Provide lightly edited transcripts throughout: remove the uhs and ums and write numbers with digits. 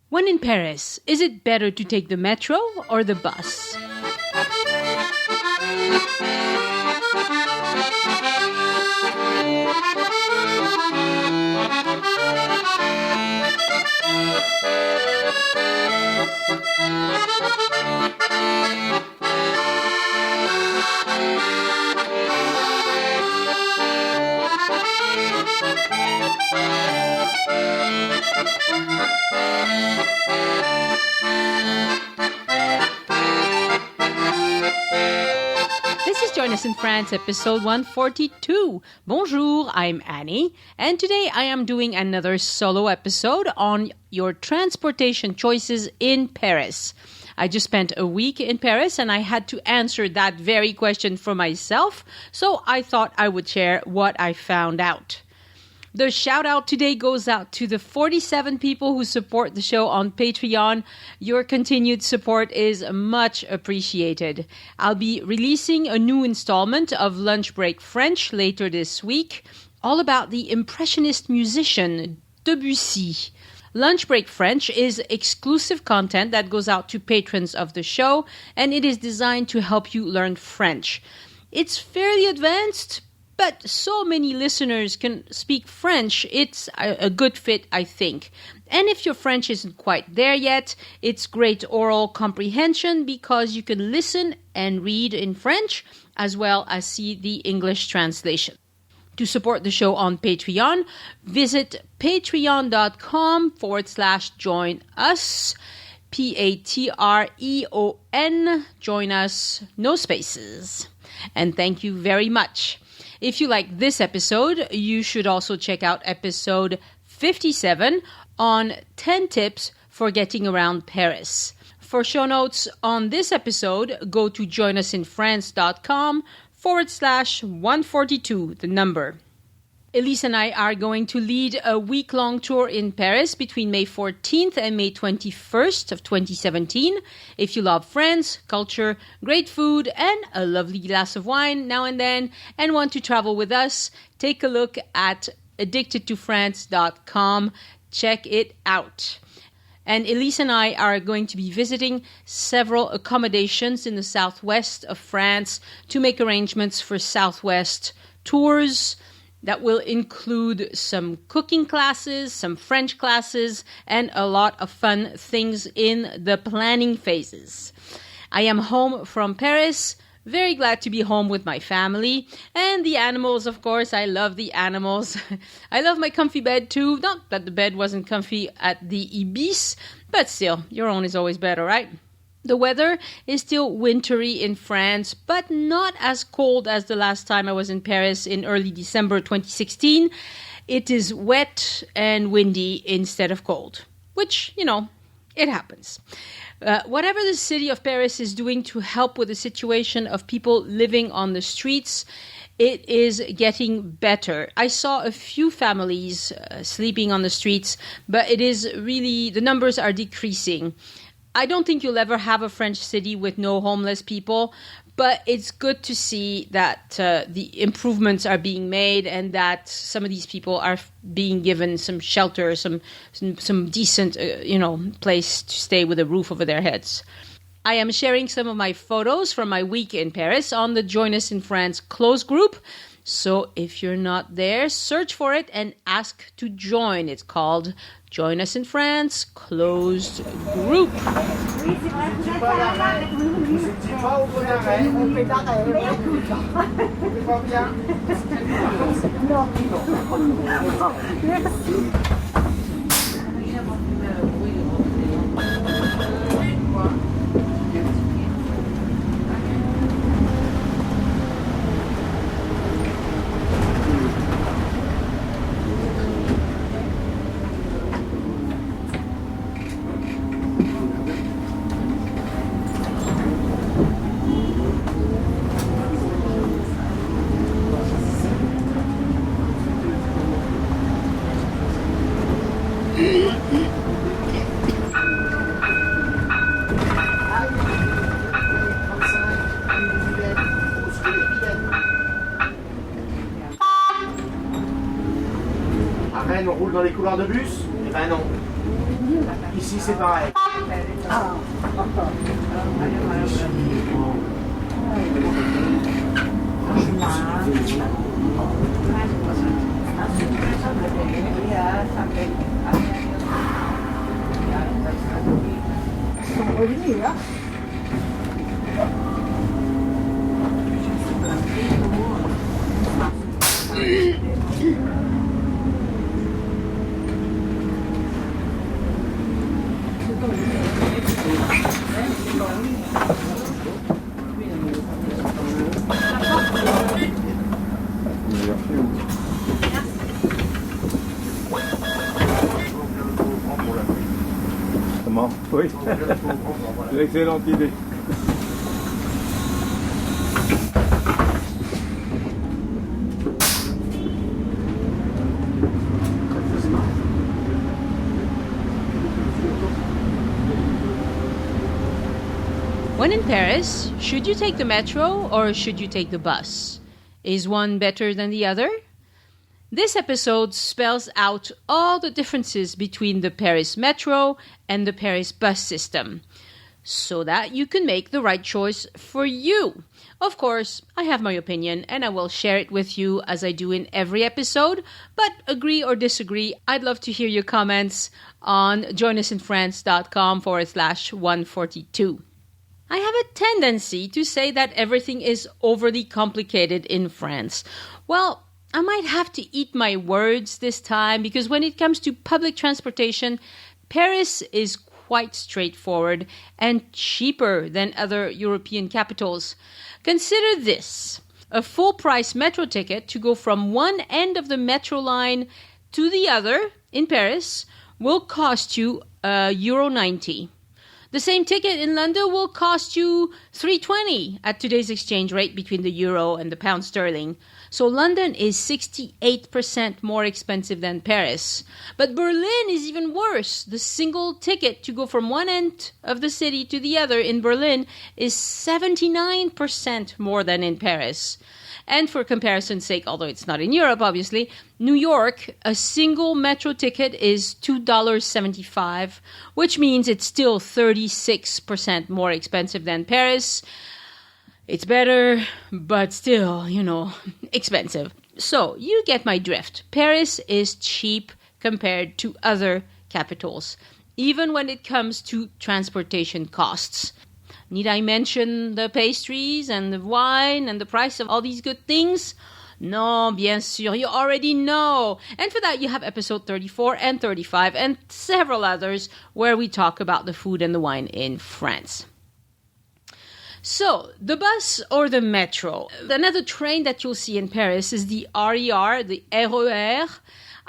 When in Paris, is it better to take the metro or the bus? This is Join Us in France, episode 142. Bonjour, I'm Annie, and today I am doing another solo episode on your transportation choices in Paris. I just spent a week in Paris and I had to answer that very question for myself, so I thought I would share what I found out. The shout out today goes out to the 47 people who support the show on Patreon. Your continued support is much appreciated. I'll be releasing a new installment of Lunch Break French later this week, all about the Impressionist musician Debussy. Lunch Break French is exclusive content that goes out to patrons of the show, and it is designed to help you learn French. It's fairly advanced, but so many listeners can speak French, it's a good fit, I think. And if your French isn't quite there yet, it's great oral comprehension because you can listen and read in French as well as see the English translation. To support the show on Patreon, visit patreon.com/join us. Patreon, join us, no spaces. And thank you very much. If you like this episode, you should also check out episode 57 on 10 tips for getting around Paris. For show notes on this episode, go to joinusinfrance.com/142, the number. Elise and I are going to lead a week-long tour in Paris between May 14th and May 21st of 2017. If you love France, culture, great food, and a lovely glass of wine now and then, and want to travel with us, take a look at addictedtofrance.com. Check it out. And Elise and I are going to be visiting several accommodations in the southwest of France to make arrangements for Southwest tours. That will include some cooking classes, some French classes, and a lot of fun things in the planning phases. I am home from Paris. Very glad to be home with my family. And the animals, of course. I love the animals. I love my comfy bed too. Not that the bed wasn't comfy at the Ibis, but still, your own is always better, right? The weather is still wintry in France, but not as cold as the last time I was in Paris in early December 2016. It is wet and windy instead of cold, which, it happens. Whatever the city of Paris is doing to help with the situation of people living on the streets, it is getting better. I saw a few families sleeping on the streets, but it is really, the numbers are decreasing. I don't think you'll ever have a French city with no homeless people, but it's good to see that the improvements are being made and that some of these people are being given some shelter, some decent, place to stay with a roof over their heads. I am sharing some of my photos from my week in Paris on the Join Us in France closed group. So if you're not there, search for it and ask to join. It's called Join Us in France Closed Group. Rennes, on roule dans les couloirs de bus? Eh ben non. Ici, c'est pareil. Comment? Oui, c'est une excellente idée. When in Paris, should you take the metro or should you take the bus? Is one better than the other? This episode spells out all the differences between the Paris metro and the Paris bus system, so that you can make the right choice for you. Of course, I have my opinion and I will share it with you as I do in every episode, but agree or disagree, I'd love to hear your comments on joinusinfrance.com/142. I have a tendency to say that everything is overly complicated in France. Well, I might have to eat my words this time because when it comes to public transportation, Paris is quite straightforward and cheaper than other European capitals. Consider this. A full-price metro ticket to go from one end of the metro line to the other in Paris will cost you €90. The same ticket in London will cost you $3.20 at today's exchange rate between the euro and the pound sterling. So London is 68% more expensive than Paris. But Berlin is even worse. The single ticket to go from one end of the city to the other in Berlin is 79% more than in Paris. And for comparison's sake, although it's not in Europe, obviously, New York, a single metro ticket is $2.75, which means it's still 36% more expensive than Paris. It's better, but still, expensive. So you get my drift. Paris is cheap compared to other capitals, even when it comes to transportation costs. Need I mention the pastries and the wine and the price of all these good things? Non, bien sûr, you already know. And for that, you have episode 34 and 35 and several others where we talk about the food and the wine in France. So, the bus or the metro? Another train that you'll see in Paris is the RER, the RER.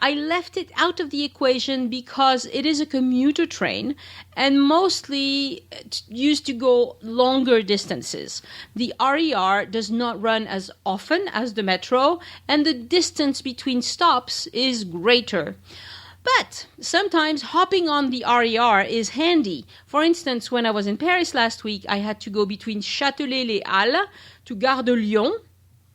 I left it out of the equation because it is a commuter train and mostly used to go longer distances. The RER does not run as often as the metro, and the distance between stops is greater. But sometimes hopping on the RER is handy. For instance, when I was in Paris last week, I had to go between Châtelet-les-Halles to Gare de Lyon.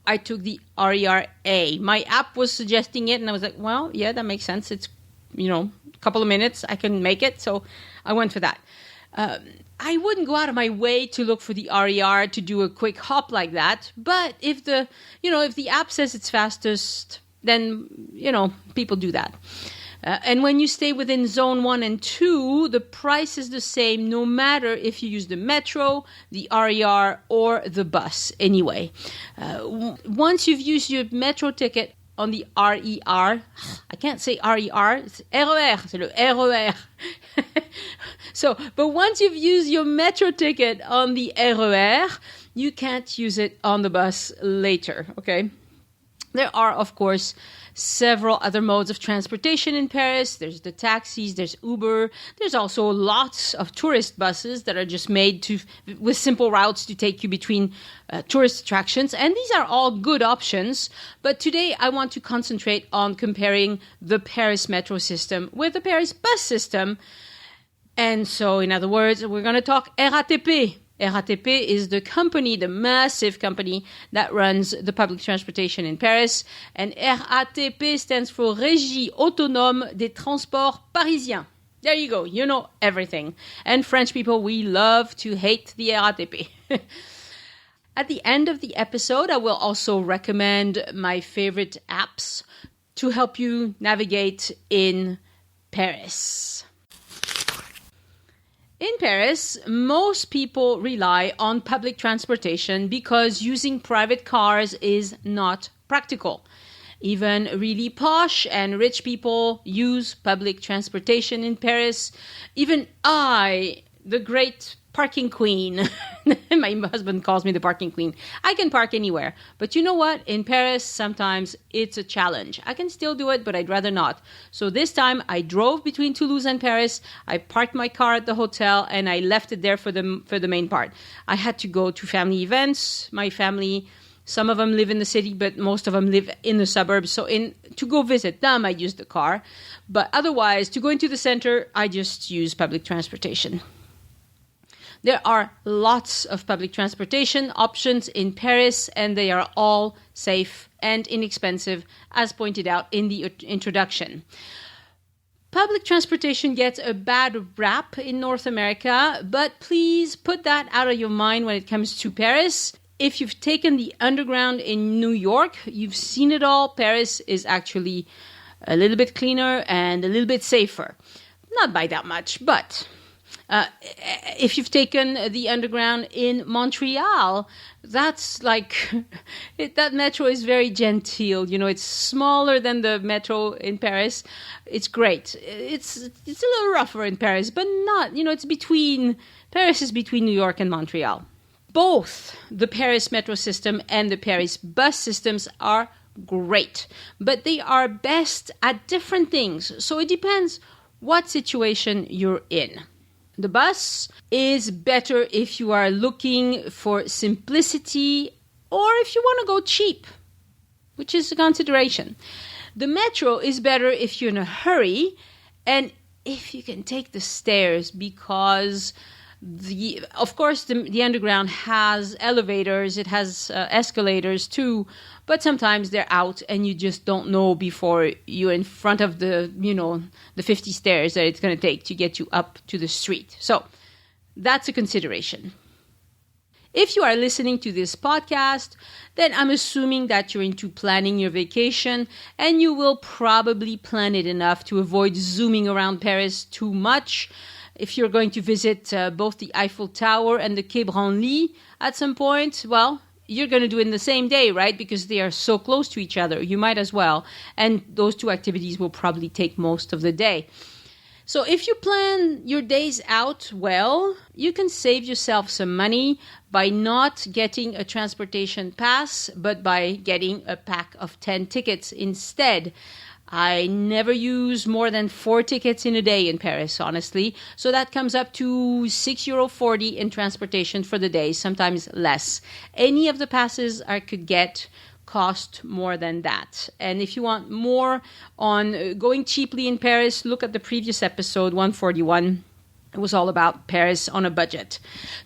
I took the RER A. My app was suggesting it, and I was like, well, yeah, that makes sense. It's, a couple of minutes. I can make it, so I went for that. I wouldn't go out of my way to look for the RER to do a quick hop like that, but if the app says it's fastest, then, people do that. And when you stay within zone 1 and 2, the price is the same no matter if you use the metro, the RER, or the bus anyway. Once you've used your metro ticket on the RER, I can't say RER, it's RER, c'est le RER. But once you've used your metro ticket on the RER, you can't use it on the bus later, okay? There are, of course, several other modes of transportation in Paris. There's the taxis, there's Uber. There's also lots of tourist buses that are just made with simple routes to take you between tourist attractions. And these are all good options. But today I want to concentrate on comparing the Paris metro system with the Paris bus system. And so, in other words, we're going to talk RATP. RATP is the company, the massive company that runs the public transportation in Paris. And RATP stands for Régie Autonome des Transports Parisiens. There you go. You know everything. And French people, we love to hate the RATP. At the end of the episode, I will also recommend my favorite apps to help you navigate in Paris. In Paris, most people rely on public transportation because using private cars is not practical. Even really posh and rich people use public transportation in Paris. Even I, the great parking queen, my husband calls me the parking queen. I can park anywhere. But you know what? In Paris, sometimes it's a challenge. I can still do it, but I'd rather not. So this time I drove between Toulouse and Paris. I parked my car at the hotel and I left it there for the main part. I had to go to family events. My family, some of them live in the city, but most of them live in the suburbs. So to go visit them, I use the car. But otherwise, to go into the center, I just use public transportation. There are lots of public transportation options in Paris, and they are all safe and inexpensive, as pointed out in the introduction. Public transportation gets a bad rap in North America, but please put that out of your mind when it comes to Paris. If you've taken the underground in New York, you've seen it all. Paris is actually a little bit cleaner and a little bit safer. Not by that much, but if you've taken the underground in Montreal, that's like, that metro is very genteel. You know, it's smaller than the metro in Paris. It's great. It's a little rougher in Paris, but not, it's Paris is between New York and Montreal. Both the Paris metro system and the Paris bus systems are great, but they are best at different things. So it depends what situation you're in. The bus is better if you are looking for simplicity or if you want to go cheap, which is a consideration. The metro is better if you're in a hurry and if you can take the stairs because of course, the underground has elevators, it has escalators too, but sometimes they're out and you just don't know before you're in front of the 50 stairs that it's going to take to get you up to the street. So that's a consideration. If you are listening to this podcast, then I'm assuming that you're into planning your vacation and you will probably plan it enough to avoid zooming around Paris too much. If you're going to visit both the Eiffel Tower and the Quai Branly at some point, well, you're going to do it in the same day, right? Because they are so close to each other. You might as well. And those two activities will probably take most of the day. So if you plan your days out well, you can save yourself some money by not getting a transportation pass, but by getting a pack of 10 tickets instead. I never use more than 4 tickets in a day in Paris, honestly. So that comes up to €6.40 in transportation for the day, sometimes less. Any of the passes I could get cost more than that. And if you want more on going cheaply in Paris, look at the previous episode, 141. It was all about Paris on a budget.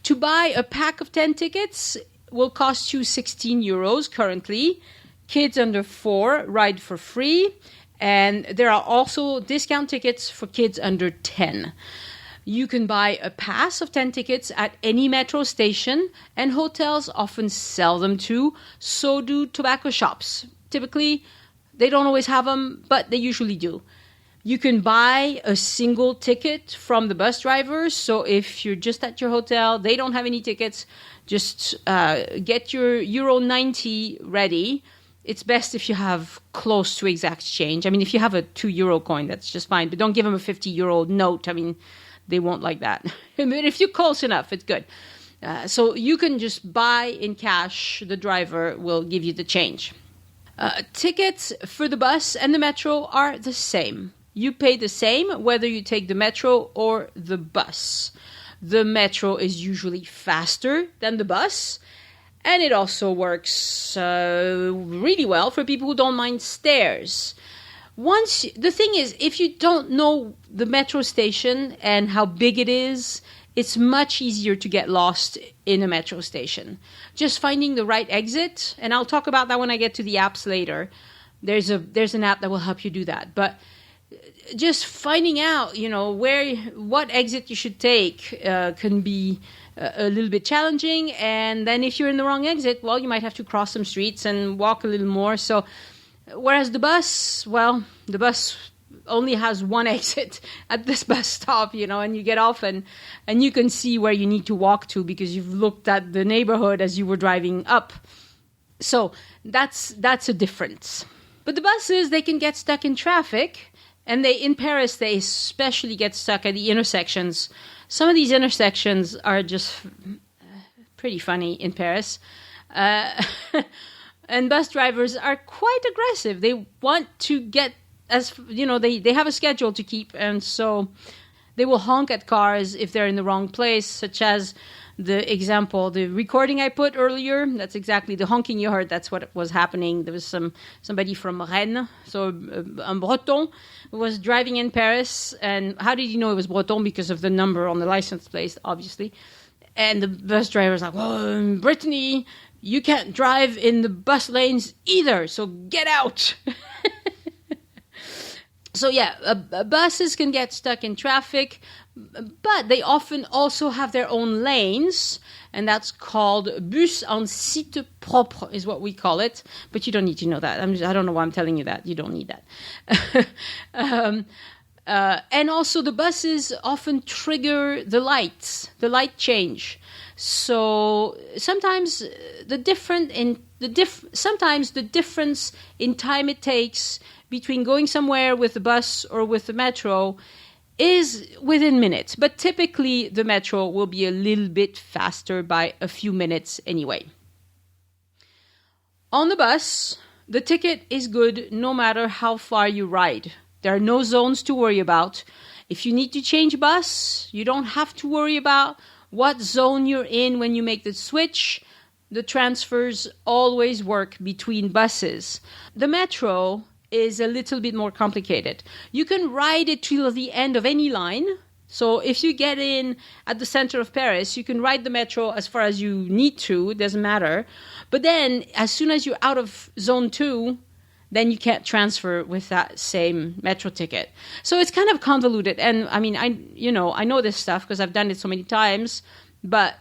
To buy a pack of 10 tickets will cost you €16 currently. Kids under 4 ride for free. And there are also discount tickets for kids under 10. You can buy a pass of 10 tickets at any metro station, and hotels often sell them too. So do tobacco shops. Typically, they don't always have them, but they usually do. You can buy a single ticket from the bus drivers. So if you're just at your hotel, they don't have any tickets, just get your €90 ready. It's best if you have close to exact change. I mean, if you have a €2 coin, that's just fine. But don't give them a €50 note. I mean, they won't like that. But if you're close enough, it's good. So you can just buy in cash. The driver will give you the change. Tickets for the bus and the metro are the same. You pay the same whether you take the metro or the bus. The metro is usually faster than the bus. And it also works really well for people who don't mind stairs. The thing is, if you don't know the metro station and how big it is, it's much easier to get lost in a metro station. Just finding the right exit, and I'll talk about that when I get to the apps later. There's an app that will help you do that. But just finding out, what exit you should take can be a little bit challenging. And then if you're in the wrong exit, well, you might have to cross some streets and walk a little more. So, whereas the bus only has one exit at this bus stop, and you get off and you can see where you need to walk to because you've looked at the neighborhood as you were driving up. So that's a difference. But the buses, they can get stuck in traffic. And in Paris, they especially get stuck at the intersections. Some of these intersections are just pretty funny in Paris. And bus drivers are quite aggressive. They want to get, they have a schedule to keep. And so they will honk at cars if they're in the wrong place, such as the recording I put earlier. That's exactly the honking you heard. That's what was happening. There was somebody from Rennes, so a Breton, who was driving in Paris. And how did he know it was Breton? Because of the number on the license plate, obviously. And the bus driver was like, well, in Brittany, you can't drive in the bus lanes either, so get out. So yeah, buses can get stuck in traffic, but they often also have their own lanes, and that's called bus en site propre is what we call it. But you don't need to know that. I don't know why I'm telling you that. You don't need that. And also the buses often trigger the light change. So sometimes the difference in time it takes between going somewhere with the bus or with the metro is within minutes. But typically the metro will be a little bit faster by a few minutes anyway. On the bus, the ticket is good no matter how far you ride. There are no zones to worry about. If you need to change bus, you don't have to worry about what zone you're in when you make the switch. The transfers always work between buses. The metro is a little bit more complicated. You can ride it till the end of any line. So if you get in at the center of Paris, you can ride the metro as far as you need to. It doesn't matter. But then as soon as you're out of zone 2, then you can't transfer with that same metro ticket. So it's kind of convoluted. And I mean, I know this stuff because I've done it so many times, but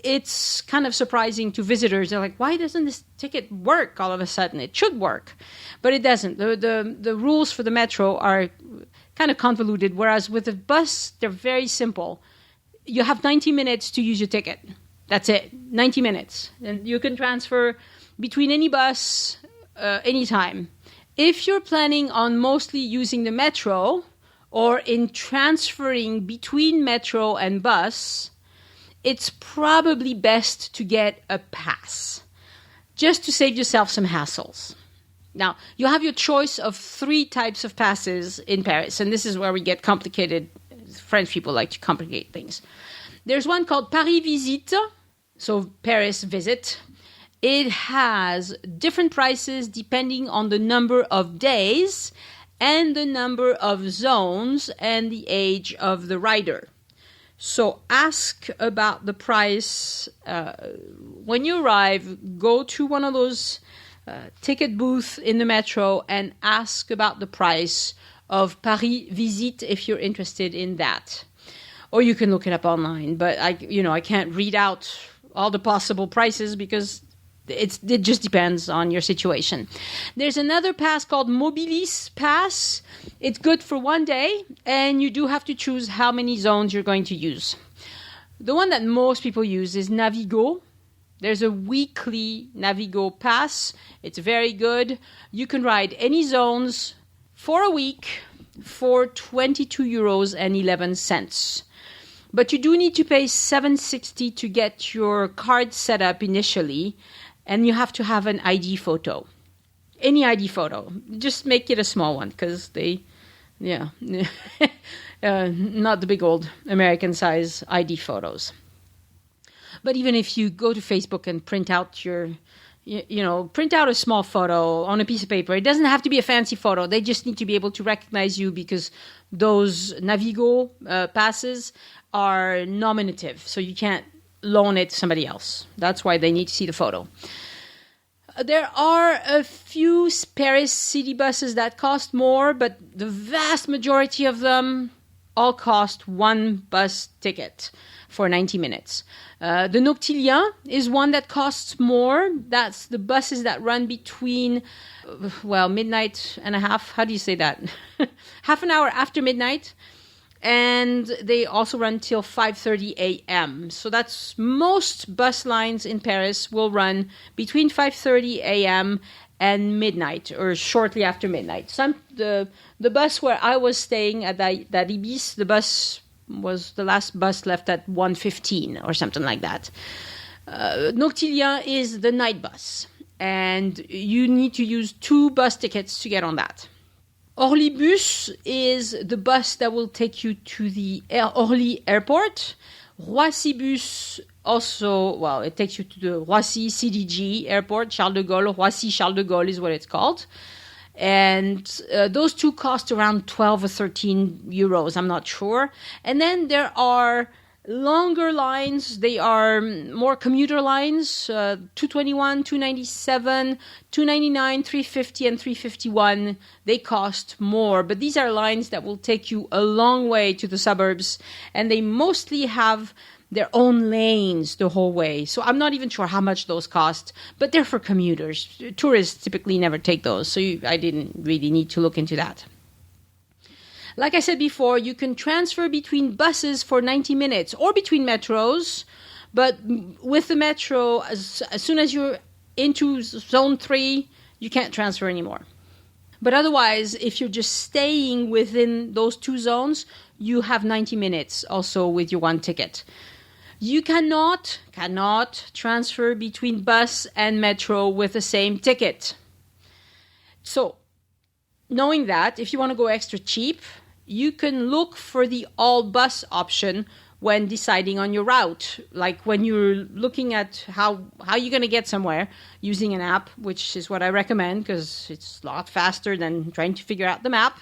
it's kind of surprising to visitors. They're like, why doesn't this ticket work all of a sudden? It should work, but it doesn't. The rules for the metro are kind of convoluted, whereas with the bus, they're very simple. You have 90 minutes to use your ticket. That's it, 90 minutes. And you can transfer between any bus anytime. If you're planning on mostly using the metro or in transferring between metro and bus, it's probably best to get a pass, just to save yourself some hassles. Now, you have your choice of 3 types of passes in Paris, and this is where we get complicated. French people like to complicate things. There's one called Paris Visite, so Paris Visit. It has different prices depending on the number of days and the number of zones and the age of the rider. So ask about the price. When you arrive, go to one of those ticket booths in the metro and ask about the price of Paris Visite if you're interested in that. Or you can look it up online, but I can't read out all the possible prices because it just depends on your situation. There's another pass called Mobilis Pass. It's good for 1 day, and you do have to choose how many zones you're going to use. The one that most people use is Navigo. There's a weekly Navigo pass. It's very good. You can ride any zones for a week for 22 euros and 11 cents. But you do need to pay $7.60 to get your card set up initially, and you have to have an ID photo. Any ID photo. Just make it a small one because not the big old American size ID photos. But even if you go to Facebook and print out print out a small photo on a piece of paper, it doesn't have to be a fancy photo. They just need to be able to recognize you because those Navigo passes are nominative. So you can't loan it to somebody else. That's why they need to see the photo. There are a few Paris city buses that cost more, but the vast majority of them all cost one bus ticket for 90 minutes. The Noctilien is one that costs more. That's the buses that run between, midnight and a half. How do you say that? Half an hour after midnight. And they also run till 5:30 a.m. So that's most bus lines in Paris will run between 5:30 a.m. and midnight, or shortly after midnight. The bus where I was staying at that Ibis, the bus was the last bus left at 1:15 or something like that. Noctilien is the night bus, and you need to use 2 bus tickets to get on that. Orly-Bus is the bus that will take you to the Orly airport. Roissy-Bus also, it takes you to the Roissy CDG airport, Charles de Gaulle. Roissy Charles de Gaulle is what it's called. And those 2 cost around 12 or 13 euros, I'm not sure. And then there are longer lines. They are more commuter lines, 221, 297, 299, 350, and 351. They cost more, but these are lines that will take you a long way to the suburbs, and they mostly have their own lanes the whole way. So I'm not even sure how much those cost, but they're for commuters. Tourists typically never take those, so I didn't really need to look into that. Like I said before, you can transfer between buses for 90 minutes or between metros, but with the metro, as soon as you're into zone 3, you can't transfer anymore. But otherwise, if you're just staying within those 2 zones, you have 90 minutes also with your 1 ticket. You cannot transfer between bus and metro with the same ticket. So, knowing that, if you want to go extra cheap, you can look for the all bus option when deciding on your route. Like when you're looking at how you're going to get somewhere using an app, which is what I recommend because it's a lot faster than trying to figure out the map.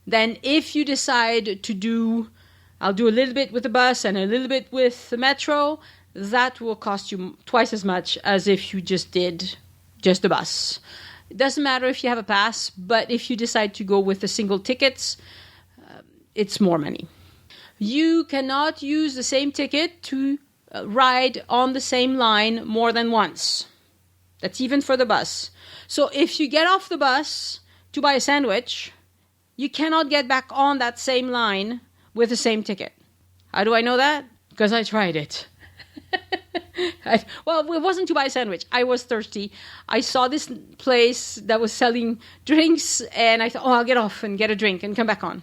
Then if you decide to I'll do a little bit with the bus and a little bit with the metro, that will cost you twice as much as if you just did just the bus. It doesn't matter if you have a pass, but if you decide to go with the single tickets, it's more money. You cannot use the same ticket to ride on the same line more than once. That's even for the bus. So if you get off the bus to buy a sandwich, you cannot get back on that same line with the same ticket. How do I know that? Because I tried it. It wasn't to buy a sandwich. I was thirsty. I saw this place that was selling drinks, and I thought, I'll get off and get a drink and come back on.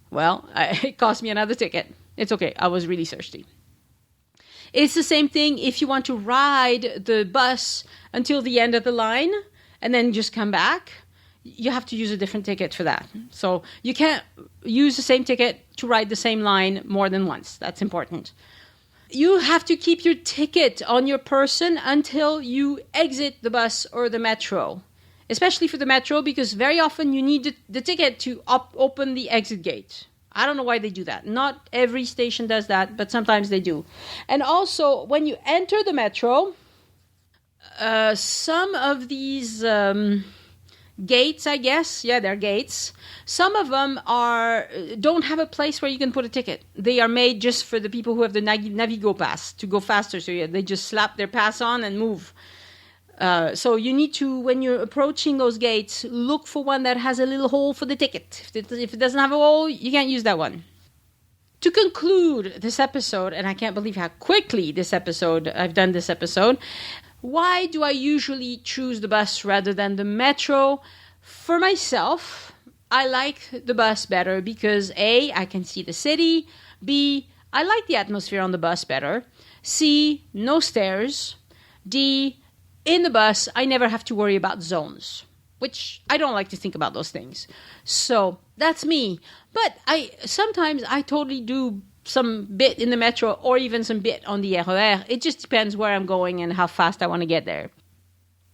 Well, it cost me another ticket. It's okay. I was really thirsty. It's the same thing if you want to ride the bus until the end of the line and then just come back. You have to use a different ticket for that. So you can't use the same ticket to ride the same line more than once. That's important. You have to keep your ticket on your person until you exit the bus or the metro. Especially for the metro, because very often you need the ticket to open the exit gate. I don't know why they do that. Not every station does that, but sometimes they do. And also, when you enter the metro, some of these gates, I guess, they're gates. Some of them don't have a place where you can put a ticket. They are made just for the people who have the Navigo pass to go faster. So they just slap their pass on and move. So you need to, when you're approaching those gates, look for one that has a little hole for the ticket. If it doesn't have a hole, you can't use that one. To conclude this episode, and I can't believe how quickly I've done this episode, why do I usually choose the bus rather than the metro? For myself, I like the bus better because A, I can see the city. B, I like the atmosphere on the bus better. C, no stairs. D, in the bus, I never have to worry about zones, which I don't like to think about those things. So that's me. But sometimes I totally do some bit in the metro or even some bit on the RER. It just depends where I'm going and how fast I want to get there.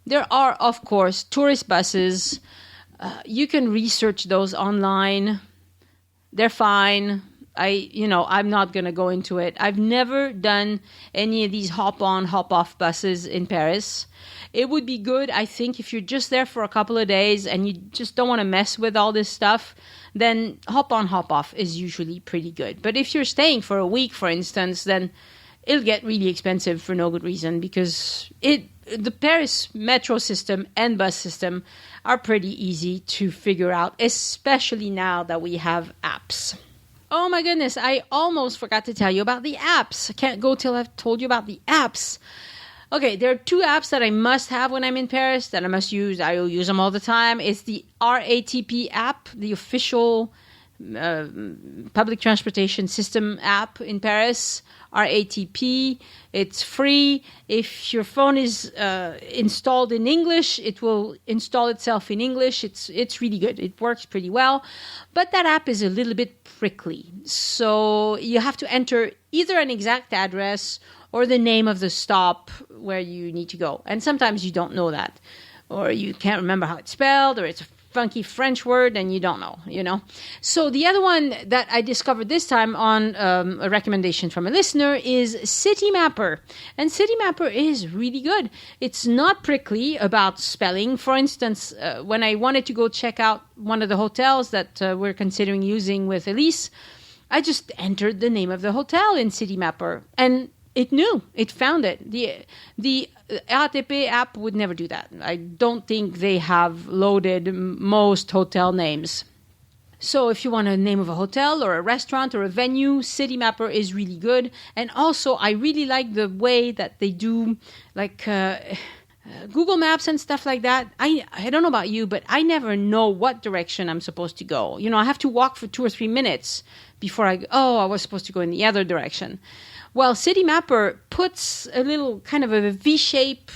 There are, of course, tourist buses. You can research those online. They're fine. I'm not going to go into it. I've never done any of these hop-on, hop-off buses in Paris. It would be good, I think, if you're just there for a couple of days and you just don't want to mess with all this stuff, then hop-on, hop-off is usually pretty good. But if you're staying for a week, for instance, then it'll get really expensive for no good reason because the Paris metro system and bus system are pretty easy to figure out, especially now that we have apps. Oh my goodness, I almost forgot to tell you about the apps. I can't go till I've told you about the apps. Okay, there are 2 apps that I must have when I'm in Paris that I must use. I will use them all the time. It's the RATP app, the official public transportation system app in Paris, RATP. It's free. If your phone is installed in English, it will install itself in English. It's really good. It works pretty well. But that app is a little bit prickly. So you have to enter either an exact address or the name of the stop where you need to go. And sometimes you don't know that. Or you can't remember how it's spelled, or it's a funky French word and you don't know. So the other one that I discovered this time on a recommendation from a listener is Citymapper. And Citymapper is really good. It's not prickly about spelling. For instance, when I wanted to go check out one of the hotels that we're considering using with Elise, I just entered the name of the hotel in Citymapper and it knew. It found it. The RATP app would never do that. I don't think they have loaded most hotel names. So if you want a name of a hotel or a restaurant or a venue, Citymapper is really good. And also, I really like the way that they do like Google Maps and stuff like that. I don't know about you, but I never know what direction I'm supposed to go. I have to walk for 2 or 3 minutes before I was supposed to go in the other direction. Well, Citymapper puts a little kind of a V-shape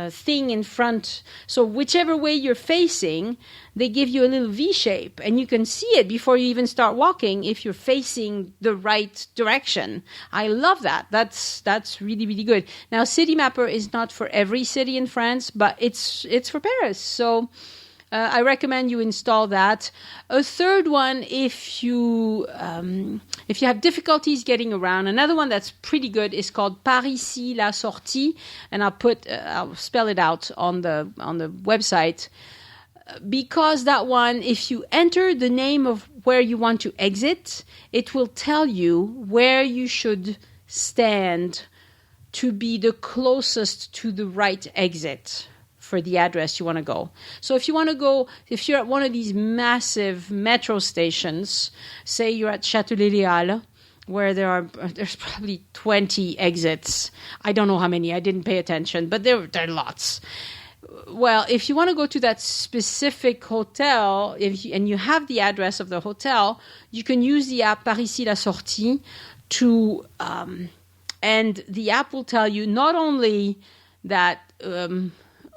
thing in front. So whichever way you're facing, they give you a little V-shape. And you can see it before you even start walking if you're facing the right direction. I love that. That's really, really good. Now, Citymapper is not for every city in France, but it's for Paris. So I recommend you install that. A third one, if you have difficulties getting around, another one that's pretty good is called Parisis la Sortie, and I'll spell it out on the website. Because that one, if you enter the name of where you want to exit, it will tell you where you should stand to be the closest to the right exit for the address you want to go. So if you're at one of these massive metro stations, say you're at Châtelet-Les where there's probably 20 exits. I don't know how many. I didn't pay attention, but there are lots. Well, if you want to go to that specific hotel, and you have the address of the hotel, you can use the app Parisis la Sortie to, and the app will tell you not only that.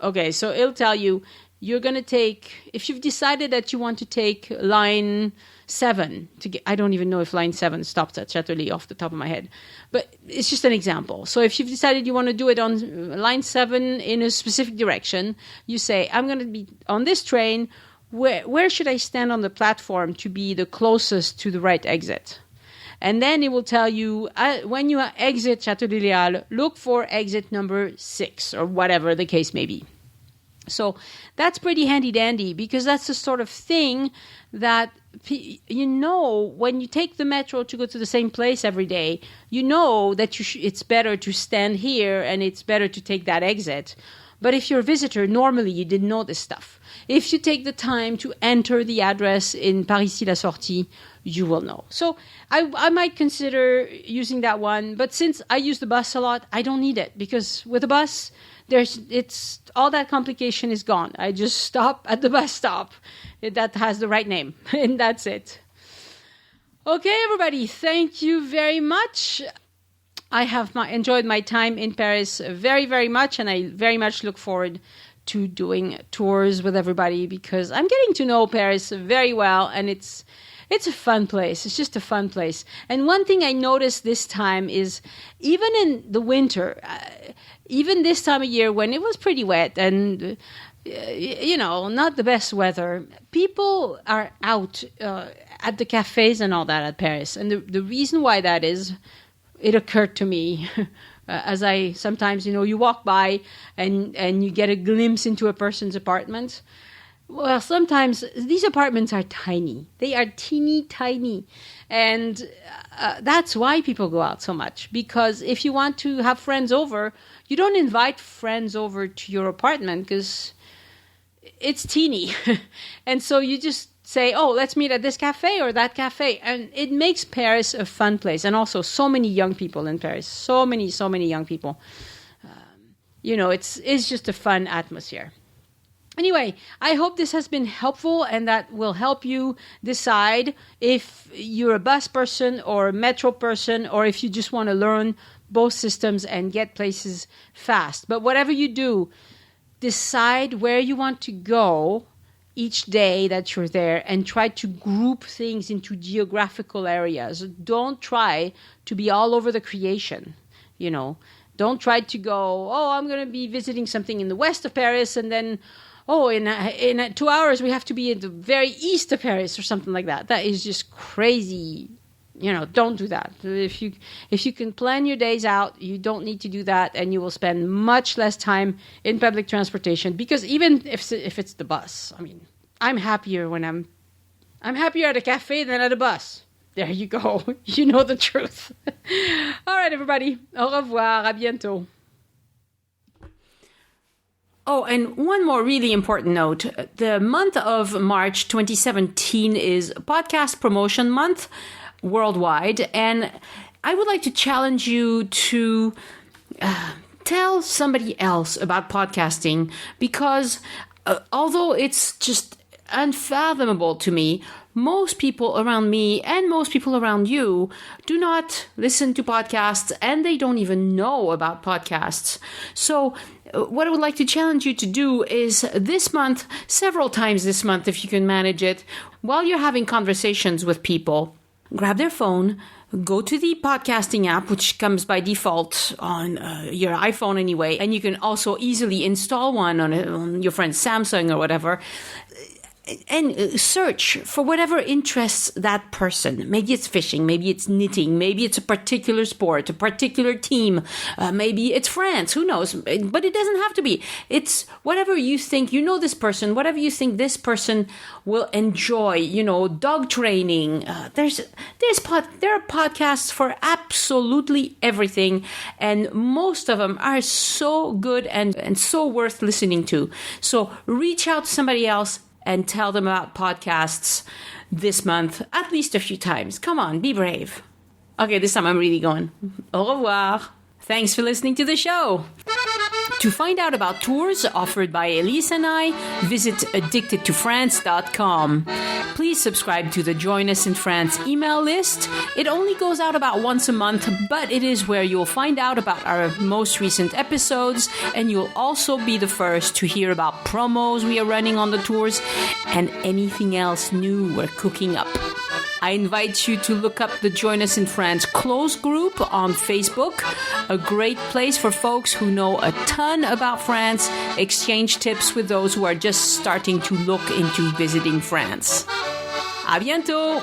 Okay, so it'll tell you you're going to take, if you've decided that you want to take line 7 I don't even know if line 7 stops at Châtelet off the top of my head, but it's just an example. So if you've decided you want to do it on line 7 in a specific direction, you say, I'm going to be on this train. Where should I stand on the platform to be the closest to the right exit? And then it will tell you, when you exit Châtelet-Les, look for exit number 6, or whatever the case may be. So that's pretty handy-dandy, because that's the sort of thing that, when you take the metro to go to the same place every day, that it's better to stand here and it's better to take that exit. But if you're a visitor, normally you didn't know this stuff. If you take the time to enter the address in Parisis la Sortie, you will know. So I might consider using that one, but since I use the bus a lot, I don't need it, because with a bus, all that complication is gone. I just stop at the bus stop that has the right name, and that's it. Okay, everybody, thank you very much. I have enjoyed my time in Paris very, very much, and I very much look forward to doing tours with everybody, because I'm getting to know Paris very well, and it's a fun place. It's just a fun place. And one thing I noticed this time is, even in the winter, even this time of year when it was pretty wet and not the best weather. People are out at the cafes and all that at Paris. And the reason why that is, it occurred to me as I sometimes, you walk by and you get a glimpse into a person's apartment. Well, sometimes these apartments are tiny. They are teeny tiny. And that's why people go out so much. Because if you want to have friends over, you don't invite friends over to your apartment because it's teeny. And so you just say, oh, let's meet at this cafe or that cafe. And it makes Paris a fun place. And also so many young people in Paris. So many young people. It's just a fun atmosphere. Anyway, I hope this has been helpful and that will help you decide if you're a bus person or a metro person or if you just want to learn both systems and get places fast. But whatever you do, decide where you want to go each day that you're there and try to group things into geographical areas. Don't try to be all over the creation, Don't try to go, I'm going to be visiting something in the west of Paris and then, in 2 hours we have to be in the very east of Paris or something like that. That is just crazy. Don't do that. If you can plan your days out, you don't need to do that, and you will spend much less time in public transportation. Because even if it's the bus, I'm happier I'm happier at a cafe than at a bus. There you go. You know the truth. All right, everybody. Au revoir. À bientôt. Oh, and one more really important note. The month of March 2017 is Podcast Promotion Month worldwide, and I would like to challenge you to tell somebody else about podcasting because although it's just unfathomable to me, most people around me and most people around you do not listen to podcasts and they don't even know about podcasts. So what I would like to challenge you to do is this month, several times this month, if you can manage it, while you're having conversations with people, grab their phone, go to the podcasting app, which comes by default on your iPhone anyway, and you can also easily install one on your friend's Samsung or whatever, and search for whatever interests that person. Maybe it's fishing, maybe it's knitting, maybe it's a particular sport, a particular team, maybe it's France, who knows? But it doesn't have to be. It's whatever you think, this person, whatever you think this person will enjoy, dog training. There are podcasts for absolutely everything, and most of them are so good and so worth listening to. So reach out to somebody else and tell them about podcasts this month, at least a few times. Come on, be brave. Okay, this time I'm really going. Au revoir. Thanks for listening to the show. To find out about tours offered by Elise and I, visit addictedtofrance.com. Please subscribe to the Join Us in France email list. It only goes out about once a month, but it is where you'll find out about our most recent episodes, and you'll also be the first to hear about promos we are running on the tours and anything else new we're cooking up. I invite you to look up the Join Us in France closed group on Facebook, a great place for folks who know a ton about France, exchange tips with those who are just starting to look into visiting France. À bientôt!